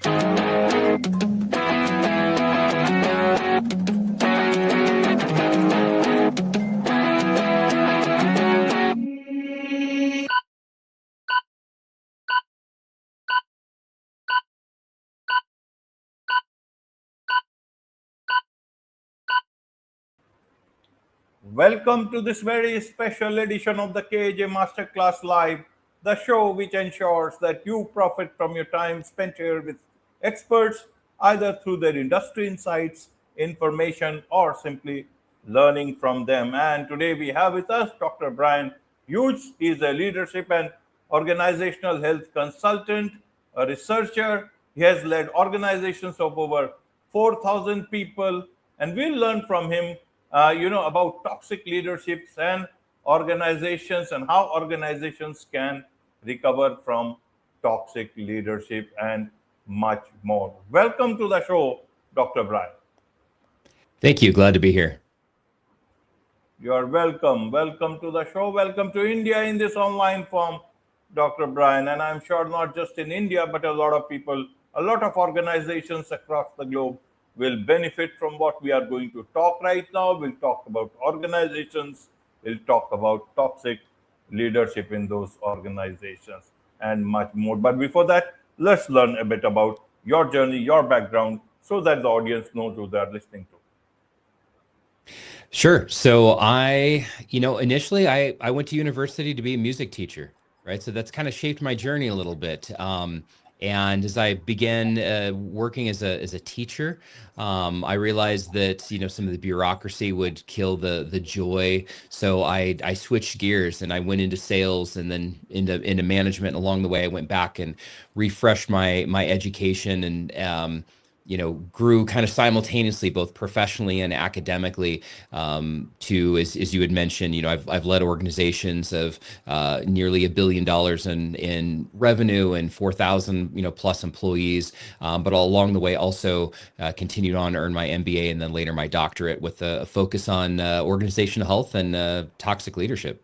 Welcome to this very special edition of the KAJ Masterclass Live, the show which ensures that you profit from your time spent here with experts, either through their industry insights, information, or simply learning from them. And today we have with us Dr. Bryan Hughes. He is a leadership and organizational health consultant, a researcher. He has led organizations of over 4,000 people, and we'll learn from him about toxic leaderships and organizations and how organizations can recover from toxic leadership and much more. Welcome to the show, Dr. Bryan. Thank you. Glad to be here. You're welcome. Welcome to the show. Welcome to India in this online form, Dr. Bryan. And I'm sure not just in India, but a lot of people, a lot of organizations across the globe will benefit from what we are going to talk right now. We'll talk about organizations. We'll talk about toxic leadership in those organizations and much more. But before that, let's learn a bit about your journey, your background, so that the audience knows who they're listening to. Sure. So initially I went to university to be a music teacher, right? So that's kind of shaped my journey a little bit. And as I began working as a teacher, I realized that some of the bureaucracy would kill the joy. So I switched gears and I went into sales and then into management. Along the way, I went back and refreshed my education and grew kind of simultaneously, both professionally and academically, to, as you had mentioned, I've led organizations of nearly $1 billion in revenue and 4,000, plus employees. But all along the way, also continued on to earn my MBA and then later my doctorate with a focus on organizational health and toxic leadership.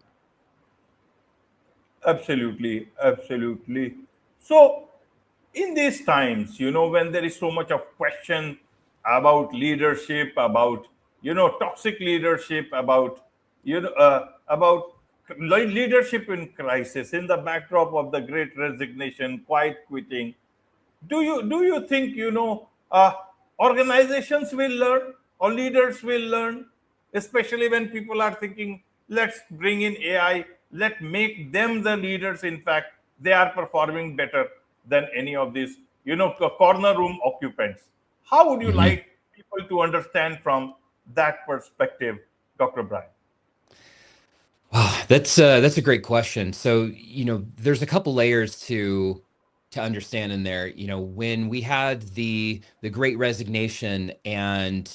Absolutely. Absolutely. So, in these times, when there is so much of question about leadership, about toxic leadership, about leadership in crisis, in the backdrop of the Great Resignation, quiet quitting, do you think organizations will learn or leaders will learn, especially when people are thinking, let's bring in AI, let make them the leaders. In fact, they are performing better than any of these corner room occupants. How would you like people to understand from that perspective, Dr. Bryan? Wow, that's a great question. So, there's a couple layers to understand in there. When we had the Great Resignation and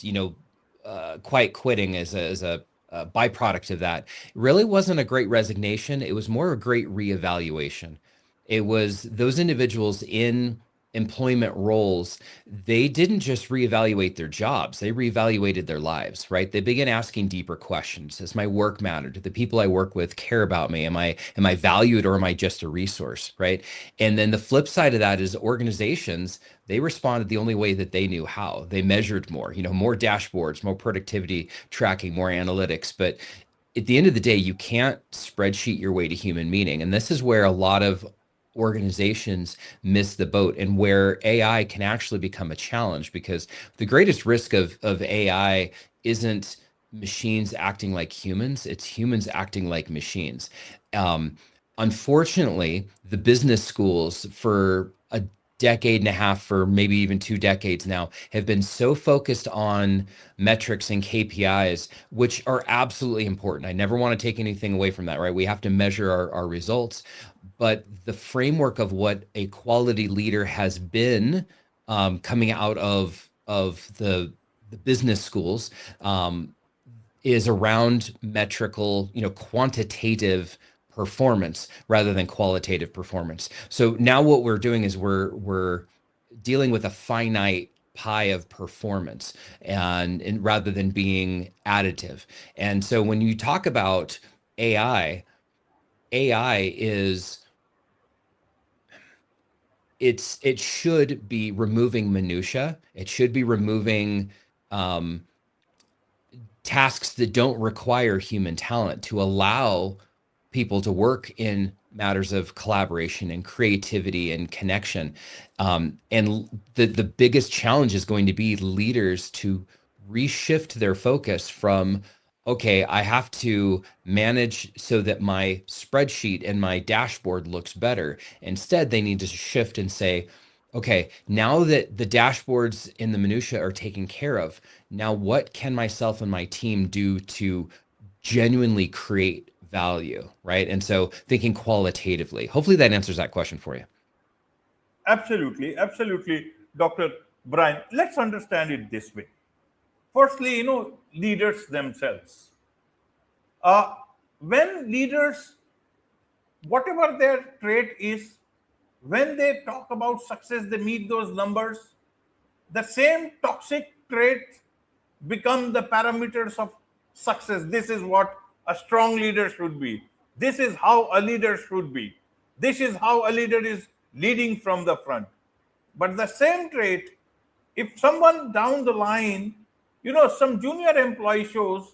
quiet quitting as a byproduct of that, it really wasn't a great resignation. It was more a great reevaluation. It was those individuals in employment roles, they didn't just reevaluate their jobs, they reevaluated their lives, right? They began asking deeper questions. Does my work matter? Do the people I work with care about me? Am I valued, or am I just a resource, right? And then the flip side of that is organizations, they responded the only way that they knew how. They measured more, more dashboards, more productivity tracking, more analytics. But at the end of the day, you can't spreadsheet your way to human meaning. And this is where a lot of organizations miss the boat, and where AI can actually become a challenge, because the greatest risk of AI isn't machines acting like humans, it's humans acting like machines. Unfortunately, the business schools for a decade and a half, for maybe even 2 decades now, have been so focused on metrics and KPIs, which are absolutely important. I never want to take anything away from that, right? We have to measure our results. But the framework of what a quality leader has been, coming out of the business schools, is around metrical, quantitative performance rather than qualitative performance. So now what we're doing is we're dealing with a finite pie of performance, and rather than being additive. And so when you talk about AI is it should be removing minutia. It should be removing tasks that don't require human talent to allow people to work in matters of collaboration and creativity and connection. And the biggest challenge is going to be leaders to reshift their focus from, okay, I have to manage so that my spreadsheet and my dashboard looks better. Instead, they need to shift and say, okay, now that the dashboards in the minutia are taken care of, now what can myself and my team do to genuinely create value, right? And so thinking qualitatively. Hopefully that answers that question for you. Absolutely, absolutely, Dr. Bryan. Let's understand it this way. Firstly, leaders themselves. Uh, when leaders, whatever their trait is, when they talk about success, they meet those numbers, the same toxic traits become the parameters of success. This is what a strong leader should be. This is how a leader should be. This is how a leader is leading from the front. But the same trait, if someone down the line, some junior employee shows,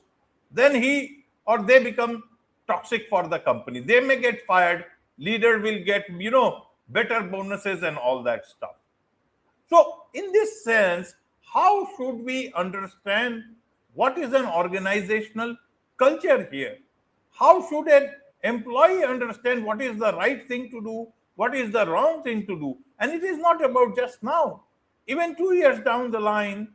then he or they become toxic for the company. They may get fired. Leader will get, better bonuses and all that stuff. So, in this sense, how should we understand what is an organizational culture here? How should an employee understand what is the right thing to do, what is the wrong thing to do? And it is not about just now. Even 2 years down the line,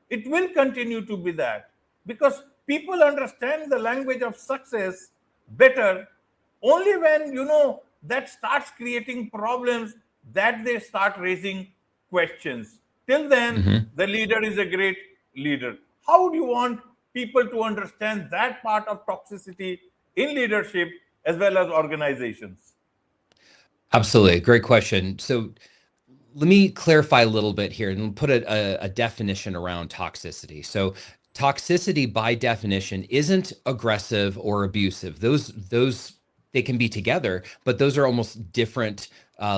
it will continue to be that because people understand the language of success better only when that starts creating problems that they start raising questions. Till then, Mm-hmm. the leader is a great leader. How do you want people to understand that part of toxicity in leadership as well as organizations? Absolutely. Great question. So let me clarify a little bit here and put a definition around toxicity. So toxicity by definition isn't aggressive or abusive. Those they can be together, but those are almost different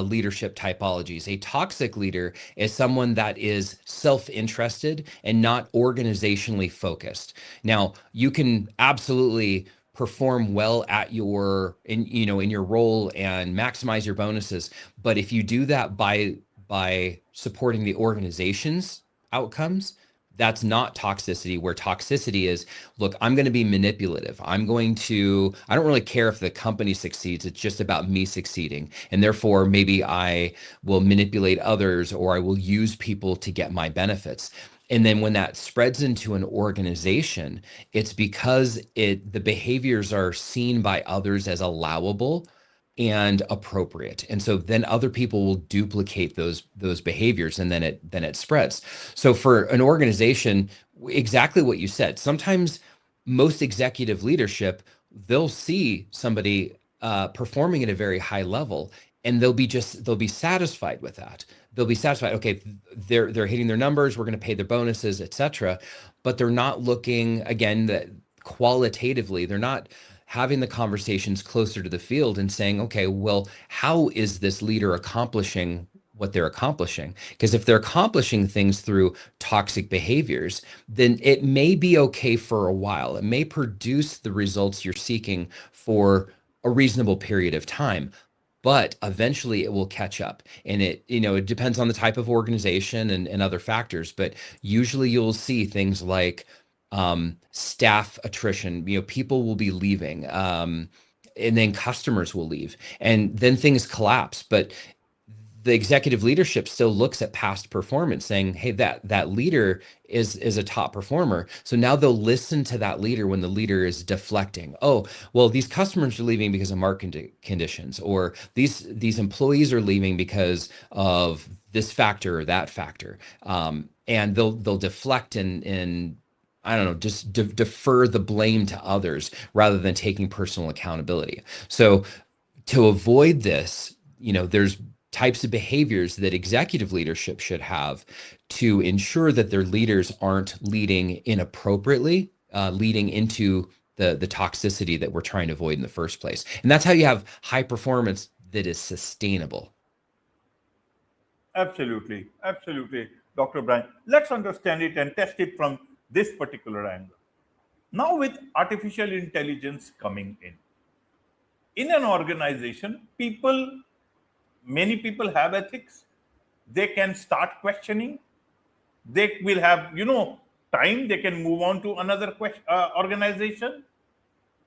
leadership typologies. A toxic leader is someone that is self-interested and not organizationally focused. Now, you can absolutely perform well at in your role and maximize your bonuses, but if you do that by supporting the organization's outcomes, that's not toxicity. Where toxicity is, look, I'm going to be manipulative. I don't really care if the company succeeds. It's just about me succeeding. And therefore, maybe I will manipulate others or I will use people to get my benefits. And then when that spreads into an organization, it's because the behaviors are seen by others as allowable and appropriate. And so then other people will duplicate those behaviors and then it spreads. So for an organization, exactly what you said. Sometimes most executive leadership, they'll see somebody performing at a very high level and they'll be satisfied with that. They'll be satisfied, okay, they're hitting their numbers, we're going to pay their bonuses, etc. But they're not looking, again, that qualitatively, they're not having the conversations closer to the field and saying, okay, well, how is this leader accomplishing what they're accomplishing? Because if they're accomplishing things through toxic behaviors, then it may be okay for a while. It may produce the results you're seeking for a reasonable period of time, but eventually it will catch up. And it depends on the type of organization and other factors, but usually you'll see things like staff attrition. People will be leaving, and then customers will leave, and then things collapse. But the executive leadership still looks at past performance saying, hey, that leader is a top performer. So now they'll listen to that leader when the leader is deflecting. Oh, well, these customers are leaving because of market conditions, or these employees are leaving because of this factor or that factor. And they'll deflect and I don't know, just defer the blame to others rather than taking personal accountability. So to avoid this, there's types of behaviors that executive leadership should have to ensure that their leaders aren't leading inappropriately, leading into the toxicity that we're trying to avoid in the first place. And that's how you have high performance that is sustainable. Absolutely, absolutely, Dr. Bryan. Let's understand it and test it from this particular angle. Now, with artificial intelligence coming in an organization, many people have ethics. They can start questioning. They will have, time. They can move on to another organization,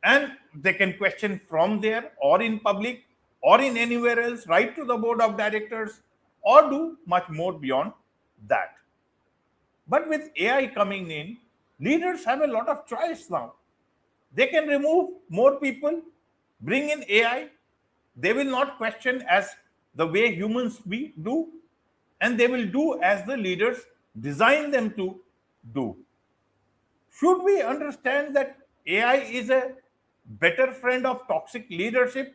and they can question from there or in public or in anywhere else, right to the board of directors, or do much more beyond that. But with AI coming in, leaders have a lot of choice now. They can remove more people, bring in AI. They will not question as the way humans we do, and they will do as the leaders design them to do. Should we understand that AI is a better friend of toxic leadership,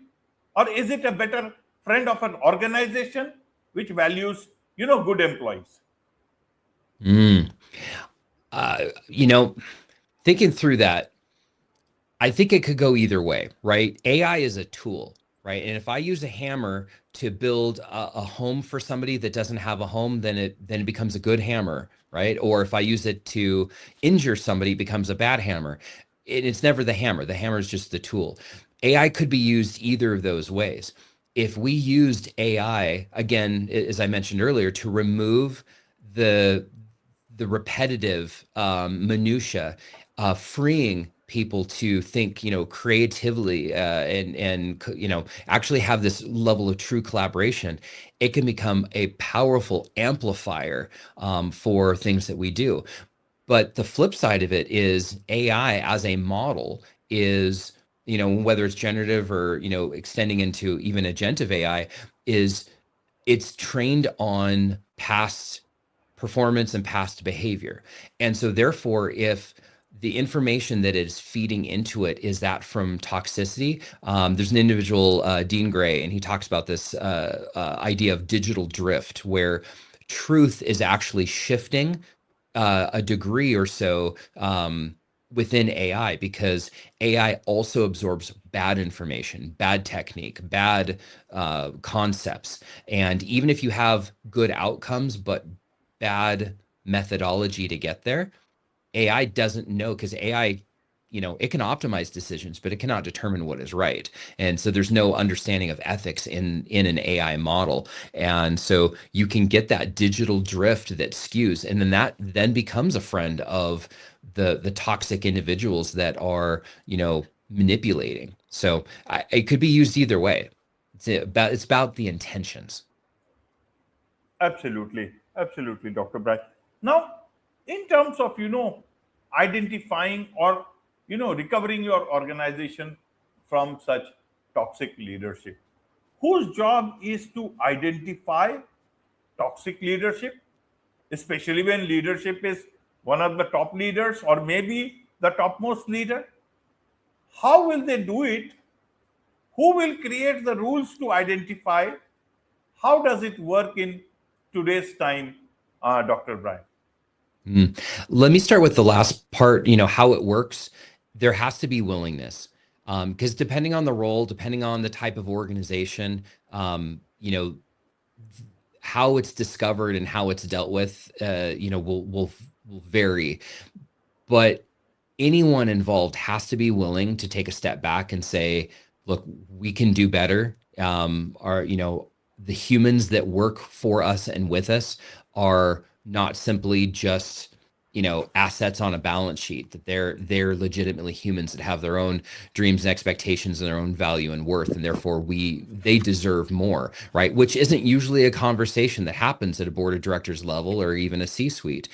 or is it a better friend of an organization which values, good employees? Mm. Uh, you know, Thinking through that, I think it could go either way, right? AI is a tool, right? And if I use a hammer to build a home for somebody that doesn't have a home, then it becomes a good hammer, right? Or if I use it to injure somebody, it becomes a bad hammer. It's never the hammer. The hammer is just the tool. AI could be used either of those ways. If we used AI, again, as I mentioned earlier, to remove the repetitive minutia, freeing people to think, creatively, and actually have this level of true collaboration, it can become a powerful amplifier for things that we do. But the flip side of it is AI as a model is, whether it's generative or, extending into even agentive AI, is it's trained on past performance and past behavior. And so therefore, if the information that is feeding into it is that from toxicity, there's an individual, Dean Gray, and he talks about this idea of digital drift, where truth is actually shifting a degree or so within AI, because AI also absorbs bad information, bad technique, bad concepts. And even if you have good outcomes, but bad methodology to get there, AI doesn't know, because AI, it can optimize decisions, but it cannot determine what is right. And so there's no understanding of ethics in an AI model. And so you can get that digital drift that skews, and then that then becomes a friend of the toxic individuals that are, manipulating. So it could be used either way. It's about the intentions. Absolutely, absolutely, Dr. Bright. Now, in terms of identifying or recovering your organization from such toxic leadership, whose job is to identify toxic leadership, especially when leadership is one of the top leaders or maybe the topmost leader? How will they do it? Who will create the rules to identify? How does it work in today's time, Dr. Brian? Mm. Let me start with the last part, how it works. There has to be willingness. Because depending on the role, depending on the type of organization, how it's discovered and how it's dealt with, will vary. But anyone involved has to be willing to take a step back and say, look, we can do better. The humans that work for us and with us are not simply just, assets on a balance sheet, that they're legitimately humans that have their own dreams and expectations and their own value and worth, and therefore they deserve more, right? Which isn't usually a conversation that happens at a board of directors level or even a C-suite.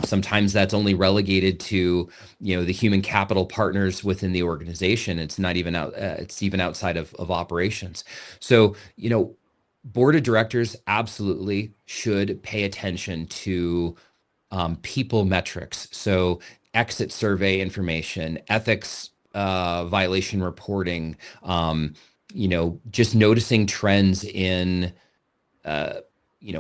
Sometimes that's only relegated to, the human capital partners within the organization. It's not even out. It's even outside of operations. So, board of directors absolutely should pay attention to people metrics. So exit survey information, ethics violation reporting, just noticing trends in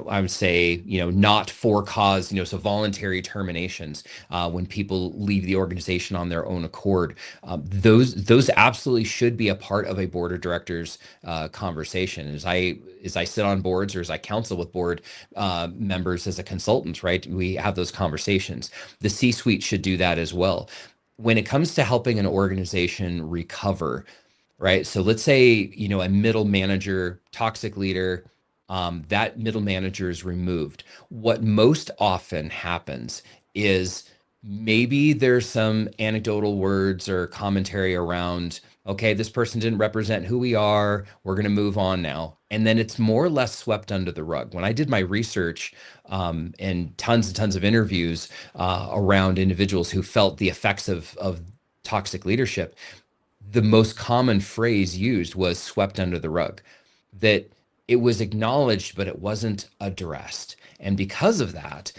I would say, not for cause, so voluntary terminations, when people leave the organization on their own accord, those absolutely should be a part of a board of directors conversation. As I sit on boards, or as I counsel with board members as a consultant, right? We have those conversations. The C-suite should do that as well. When it comes to helping an organization recover, right? So let's say, a middle manager, toxic leader, that middle manager is removed. What most often happens is maybe there's some anecdotal words or commentary around, okay, this person didn't represent who we are, we're going to move on now. And then it's more or less swept under the rug. When I did my research and tons of interviews around individuals who felt the effects of toxic leadership, the most common phrase used was swept under the rug, that it was acknowledged, but it wasn't addressed. And because of that,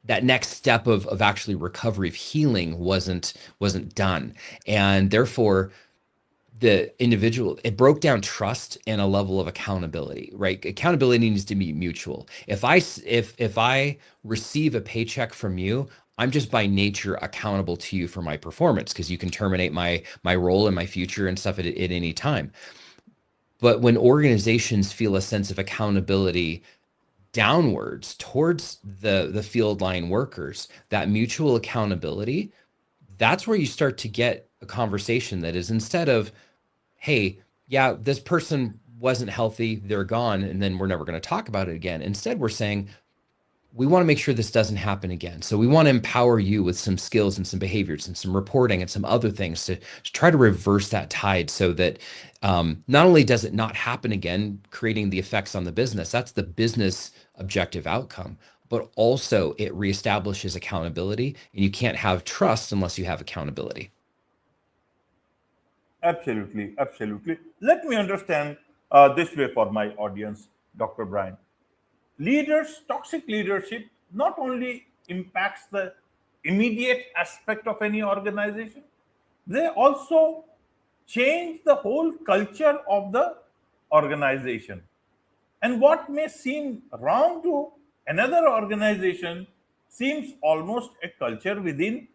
that next step of actually recovery, of healing, wasn't done. And therefore, the individual, it broke down trust and a level of accountability, right? Accountability needs to be mutual. If I receive a paycheck from you, I'm just by nature accountable to you for my performance, because you can terminate my role in my future and stuff at any time. But when organizations feel a sense of accountability downwards towards the field line workers, that mutual accountability, that's where you start to get a conversation that is, instead of, hey, yeah, this person wasn't healthy, they're gone, and then we're never going to talk about it again. Instead, we're saying, we want to make sure this doesn't happen again. So we want to empower you with some skills and some behaviors and some reporting and some other things to try to reverse that tide, so that not only does it not happen again, creating the effects on the business, that's the business objective outcome, but also it reestablishes accountability, and you can't have trust unless you have accountability. Absolutely, absolutely. Let me understand this way for my audience, Dr. Bryan. Toxic leadership not only impacts the immediate aspect of any organization, they also change the whole culture of the organization. And what may seem wrong to another organization seems almost a culture within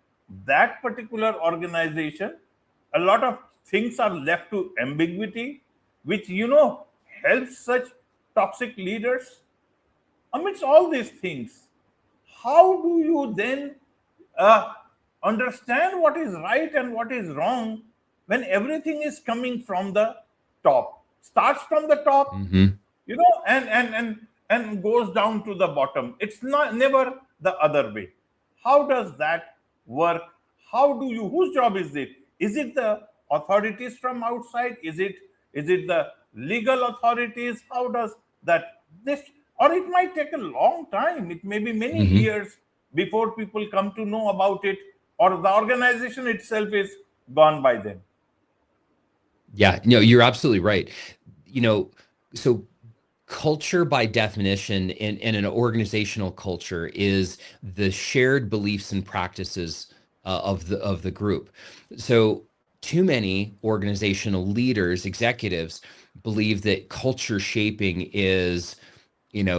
that particular organization. A lot of things are left to ambiguity, which helps such toxic leaders. Amidst all these things, how do you then uh, understand what is right and what is wrong when everything is coming from the top? Starts from the top, Mm-hmm. and goes down to the bottom. It's not never the other way. How does that work? How do you? Whose job is it? Is it the authorities from outside? Is it the legal authorities? How does that this? Or it might take a long time. It may be many Mm-hmm. years before people come to know about it, or the organization itself is gone by then. Yeah, no, you're absolutely right. So culture, by definition, in an organizational culture, is the shared beliefs and practices of the group. So too many organizational leaders, executives, believe that culture shaping is,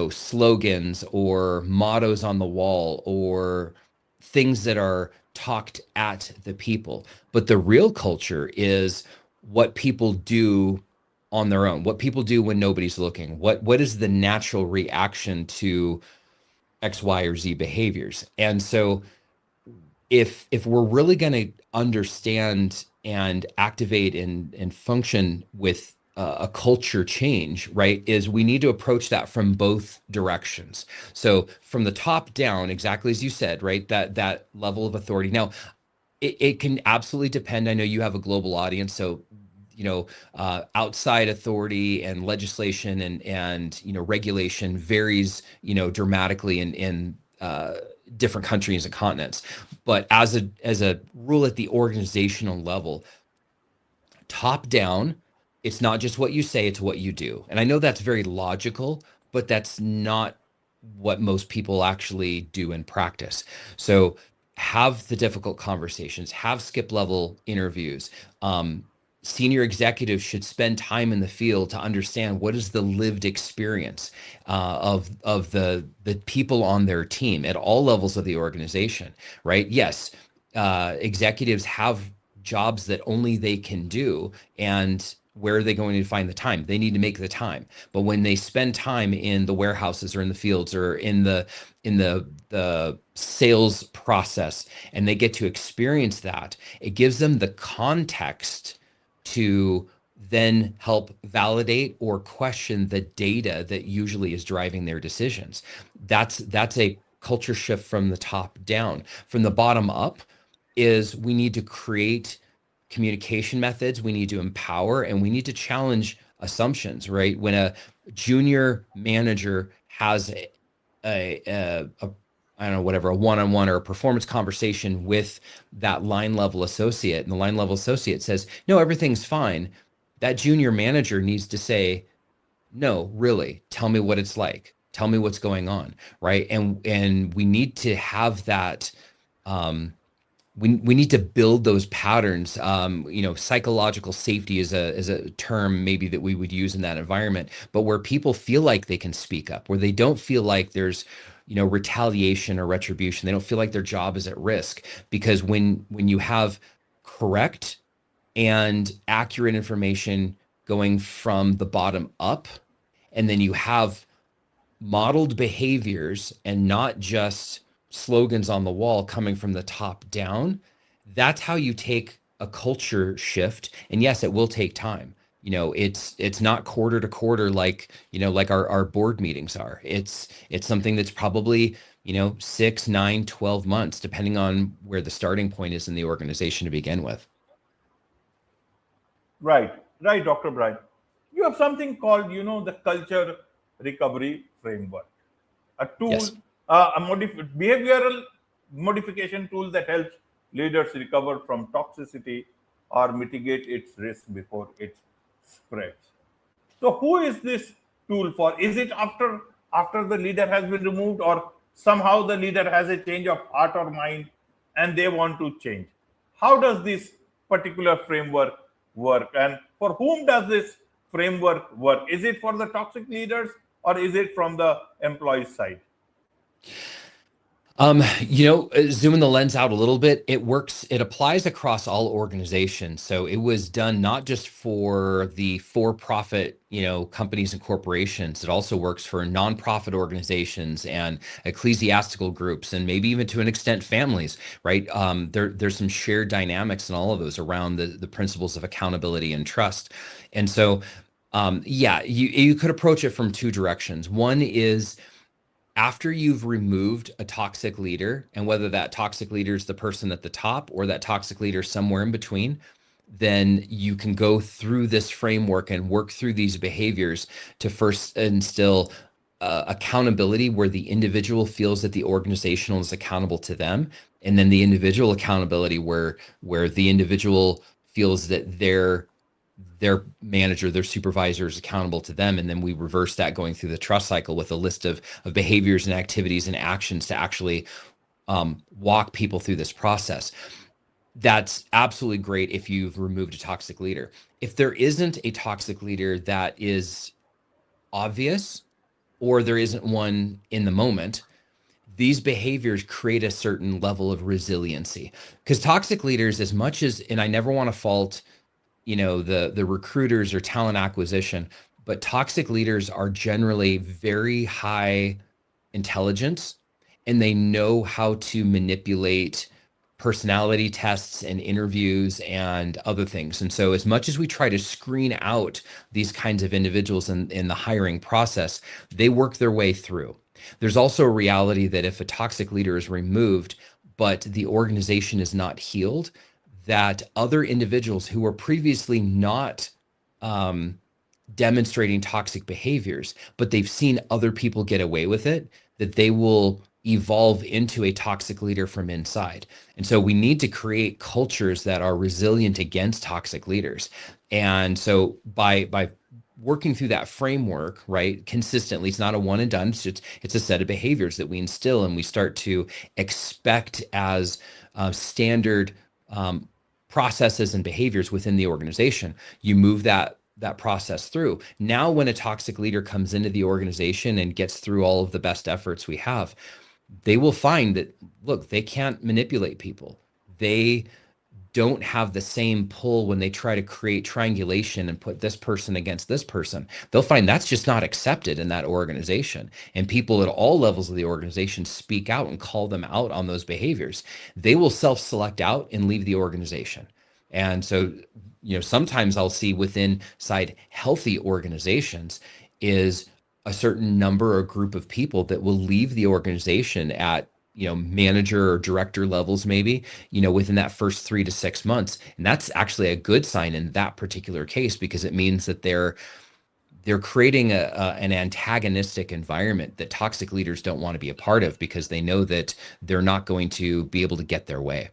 slogans or mottos on the wall, or things that are talked at the people. But the real culture is what people do on their own, what people do when nobody's looking, what is the natural reaction to X, Y, or Z behaviors. And so if we're really going to understand and activate and function with a culture change, right, is we need to approach that from both directions. So from the top down, exactly as you said, right, that level of authority. Now, it can absolutely depend. I know you have a global audience, so outside authority and legislation and regulation varies dramatically in different countries and continents. But as a rule at the organizational level, top down, it's not just what you say, it's what you do. And I know that's very logical, but that's not what most people actually do in practice. So have the difficult conversations, have skip level interviews, senior executives should spend time in the field to understand what is the lived experience of the people on their team at all levels of the organization, right? Yes, executives have jobs that only they can do, and where are they going to find the time? They need to make the time. But when they spend time in the warehouses or in the fields or in the sales process, and they get to experience that, it gives them the context to then help validate or question the data that usually is driving their decisions. That's a culture shift from the top down. From the bottom up is we need to create communication methods, we need to empower, and we need to challenge assumptions, right? When a junior manager has a I don't know, whatever, a one-on-one or a performance conversation with that line level associate, and the line level associate says, no, everything's fine. That junior manager needs to say, no, really, tell me what it's like. Tell me what's going on, right? And we need to have that, we need to build those patterns. Psychological safety is a term maybe that we would use in that environment, but where people feel like they can speak up, where they don't feel like there's retaliation or retribution. They don't feel like their job is at risk, because when you have correct and accurate information going from the bottom up, and then you have modeled behaviors and not just slogans on the wall coming from the top down, that's how you take a culture shift. And yes, it will take time. It's not quarter to quarter like our board meetings are. It's something that's probably 6, 9, 12 months, depending on where the starting point is in the organization to begin with. Right, right, Dr. Bryan. You have something called, the culture recovery framework, a tool, Yes. behavioral modification tool that helps leaders recover from toxicity or mitigate its risk before it spreads. So, who is this tool for? Is it after the leader has been removed, or somehow the leader has a change of heart or mind and they want to change? How does this particular framework work, and for whom does this framework work? Is it for the toxic leaders, or is it from the employee side? Zooming the lens out a little bit, it applies across all organizations. So it was done not just for the for-profit, companies and corporations. It also works for nonprofit organizations and ecclesiastical groups, and maybe even to an extent families, right? There's some shared dynamics in all of those around the principles of accountability and trust. And so, you could approach it from two directions. One is, after you've removed a toxic leader, and whether that toxic leader is the person at the top or that toxic leader somewhere in between, then you can go through this framework and work through these behaviors to first instill accountability, where the individual feels that the organization is accountable to them, and then the individual accountability where the individual feels that their manager, their supervisor is accountable to them. And then we reverse that, going through the trust cycle with a list of behaviors and activities and actions to actually walk people through this process. That's absolutely great if you've removed a toxic leader. If there isn't a toxic leader that is obvious, or there isn't one in the moment, these behaviors create a certain level of resiliency. Because toxic leaders, as much as, and I never want to fault the recruiters or talent acquisition, but toxic leaders are generally very high intelligence, and they know how to manipulate personality tests and interviews and other things. And so as much as we try to screen out these kinds of individuals in the hiring process, they work their way through. There's also a reality that if a toxic leader is removed, but the organization is not healed, that other individuals who were previously not demonstrating toxic behaviors, but they've seen other people get away with it, that they will evolve into a toxic leader from inside. And so we need to create cultures that are resilient against toxic leaders. And so by working through that framework, right, consistently, it's not a one and done, it's a set of behaviors that we instill and we start to expect as standard processes and behaviors within the organization. You move that process through. Now, when a toxic leader comes into the organization and gets through all of the best efforts we have, they will find that, look, they can't manipulate people. They don't have the same pull when they try to create triangulation and put this person against this person. They'll find that's just not accepted in that organization. And people at all levels of the organization speak out and call them out on those behaviors. They will self-select out and leave the organization. And so, sometimes I'll see within inside healthy organizations is a certain number or group of people that will leave the organization at manager or director levels, maybe, within that first 3 to 6 months. And that's actually a good sign in that particular case, because it means that they're creating an antagonistic environment that toxic leaders don't want to be a part of, because they know that they're not going to be able to get their way.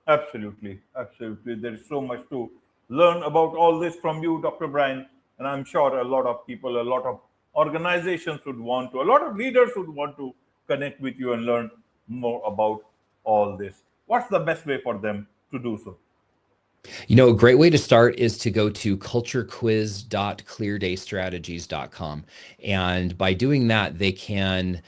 Absolutely, absolutely. There is so much to learn about all this from you, Dr. Bryan, and I'm sure a lot of people, a lot of organizations would want to, a lot of leaders would want to connect with you and learn more about all this. What's the best way for them to do so? A great way to start is to go to culturequiz.cleardaystrategies.com. And by doing that, they can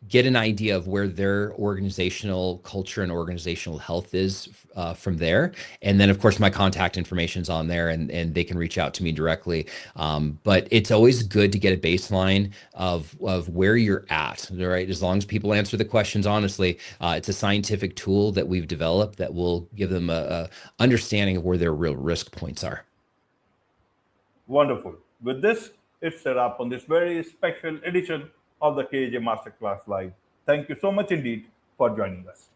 get an idea of where their organizational culture and organizational health is from there. And then, of course, my contact information is on there, and they can reach out to me directly. But it's always good to get a baseline of where you're at, right? As long as people answer the questions honestly, it's a scientific tool that we've developed that will give them a understanding of where their real risk points are. Wonderful. With this, it's set up on this very special edition of the KAJ Masterclass Live. Thank you so much indeed for joining us.